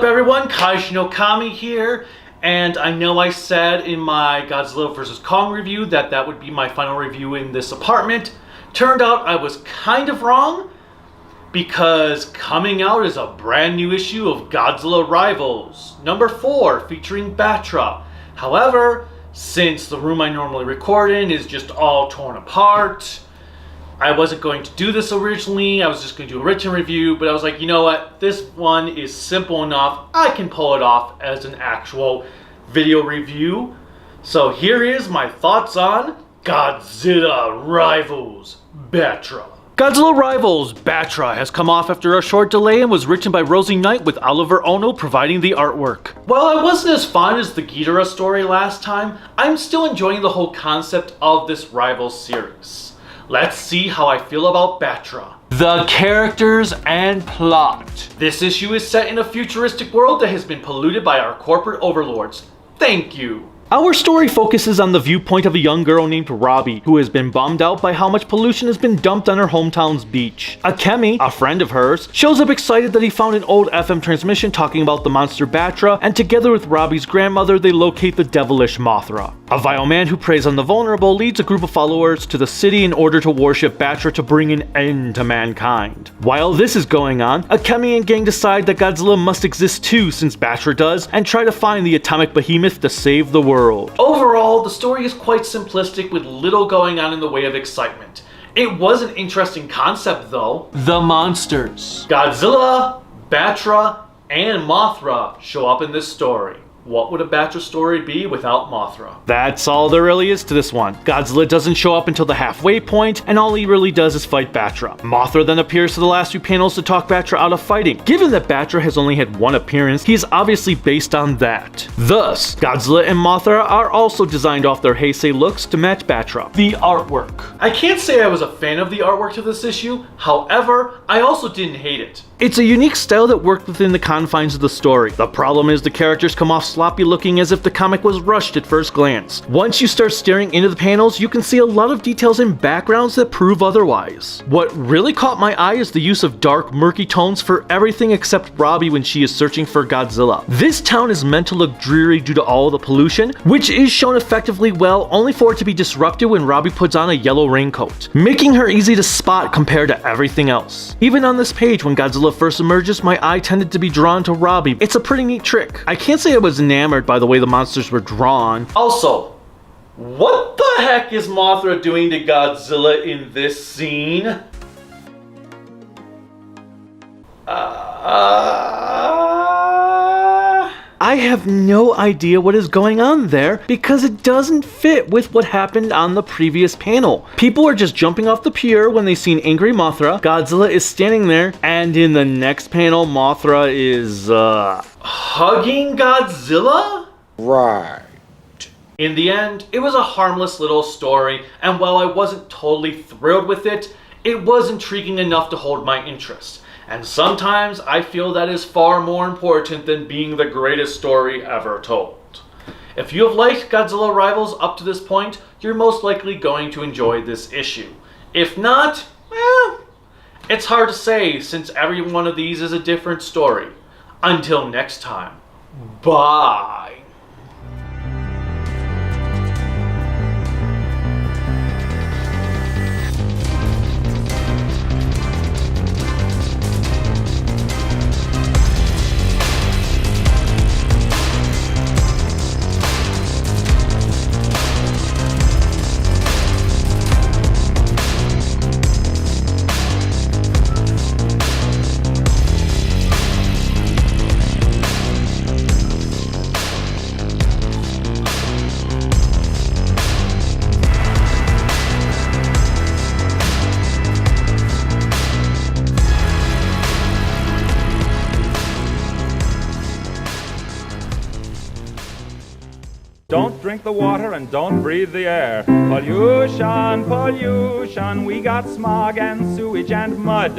up everyone, Kaiju no Kami here, and I know I said in my Godzilla vs. Kong review that that would be my final review in this apartment. Turned out I was kind of wrong, because coming out is a brand new issue of Godzilla Rivals, number 4, featuring Battra. However, since the room I normally record in is just all torn apart, I wasn't going to do this originally. I was just going to do a written review, but I was like, you know what? This one is simple enough. I can pull it off as an actual video review. So here is my thoughts on Godzilla Rivals Battra. Godzilla Rivals Battra has come off after a short delay and was written by Rosie Knight with Oliver Ono providing the artwork. While I wasn't as fond as the Ghidorah story last time, I'm still enjoying the whole concept of this Rivals series. Let's see how I feel about Battra. The characters and plot. This issue is set in a futuristic world that has been polluted by our corporate overlords. Thank you. Our story focuses on the viewpoint of a young girl named Robbie, who has been bummed out by how much pollution has been dumped on her hometown's beach. Akemi, a friend of hers, shows up excited that he found an old FM transmission talking about the monster Battra, and together with Robbie's grandmother, they locate the devilish Mothra. A vile man who preys on the vulnerable leads a group of followers to the city in order to worship Battra to bring an end to mankind. While this is going on, Akemi and gang decide that Godzilla must exist too, since Battra does, and try to find the atomic behemoth to save the world. Overall, the story is quite simplistic with little going on in the way of excitement. It was an interesting concept though. The monsters. Godzilla, Battra, and Mothra show up in this story. What would a Battra story be without Mothra? That's all there really is to this one. Godzilla doesn't show up until the halfway point, and all he really does is fight Battra. Mothra then appears to the last few panels to talk Battra out of fighting. Given that Battra has only had one appearance, he is obviously based on that. Thus, Godzilla and Mothra are also designed off their Heisei looks to match Battra. The artwork. I can't say I was a fan of the artwork to this issue, however, I also didn't hate it. It's a unique style that worked within the confines of the story. The problem is the characters come off sloppy looking as if the comic was rushed at first glance. Once you start staring into the panels, you can see a lot of details in backgrounds that prove otherwise. What really caught my eye is the use of dark, murky tones for everything except Robbie when she is searching for Godzilla. This town is meant to look dreary due to all the pollution, which is shown effectively well, only for it to be disrupted when Robbie puts on a yellow raincoat, making her easy to spot compared to everything else. Even on this page, when Godzilla first emerges, my eye tended to be drawn to Robbie. It's a pretty neat trick. I can't say I was enamored by the way the monsters were drawn. Also, what the heck is Mothra doing to Godzilla in this scene? I have no idea what is going on there because it doesn't fit with what happened on the previous panel. People are just jumping off the pier when they see an angry Mothra. Godzilla is standing there, and in the next panel, Mothra is, hugging Godzilla? Right. In the end, it was a harmless little story, and while I wasn't totally thrilled with it, it was intriguing enough to hold my interest. And sometimes I feel that is far more important than being the greatest story ever told. If you have liked Godzilla Rivals up to this point, you're most likely going to enjoy this issue. If not, well, it's hard to say since every one of these is a different story. Until next time, bye. Don't drink the water and don't breathe the air. Pollution, pollution, we got smog and sewage and mud.